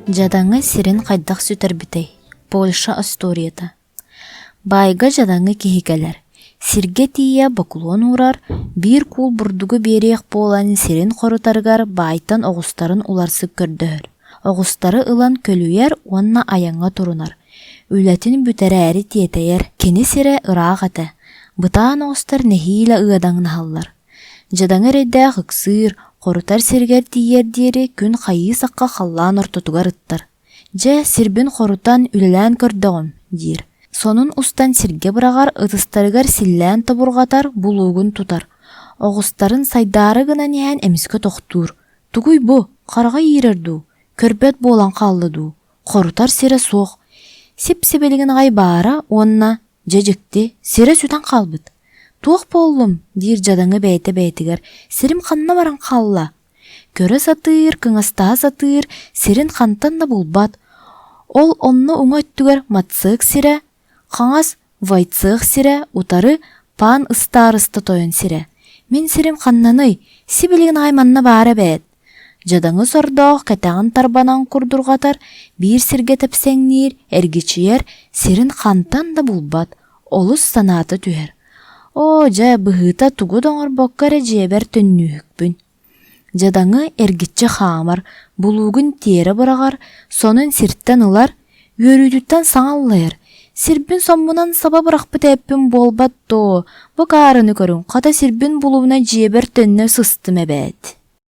Дьадаҥы сирин хайдах сутэрбитэй. Польша Остуоруйата. Байга дьадаҥы киһикэлэр. Сирге тиийэ бокулуон урар, биир куул бурдугу бериэх буолан сирин хорутаргар байтан оҕустарын уларсык көрдөөр. Оҕустары ылан көлүйэр уонна аяҥҥа турунар. Үлэтин бүтэрээри тиэтэйэр, кини сире ыраах этэ. Бытаан оҕустар нэһиилэ ыадаҥнаһаллар. Дьадаҥы эрэйдээх ыксыыр, хорутар сиргэр тиийэр диэри күн хайыы сакка халлаан ортотугар ыттар. Дьэ сирбин хорутан үлэлээн көрдөҕүм, диир. Сонун устан сирге бырагар ытыстарыгар силлээн табургатар булуугун тутар. Оҕустарын сайдаары гына нэһэн эмискэ тохтуур. Тугуй бу, харага иирэрдүү, көрбөт буолан хааллыдуу. Хорутар сире суох. Сип-сибелигин гайбаара, уонна, дьэдьикти, сире сүтэн хаалбыт. Туох боллум, диир дьадаҥы бэйэтэ-бэйэтигэр, сирим ханна баран хаалла. Көрө сатыыр, кыҥастаа сатыыр, сирин хантан да булбат. Ол онно уҥа өттүгэр матсыык сире, хаңас вайцыык сире, утары паан ыстаарыста тойон сире. Мен сирим ханнаный, сибилигин айманна баара бэät. Дьадаҥы сордоох кэтэҕин тарбанан курдургатар, биир сирге тэпсэҥниир, эргичиэр, сирин хантан да булбат. Олус санааты түһэр. О, дьэ быһыыта тугу доҥорбоккара дьиэбэр төннүүһүкпүн. Дьадаҥы эргиччи хаамар, булуугун тиэрэ бырагар, сонун сирттэн ылар, үөрүүтүттэн саҥаллайар. Сирбин соммунан саба бырахпыт эппин болбат тоо, бу каарыны көрүн, хата сирбин булууна дьиэбэр төннө сыстым эбэт.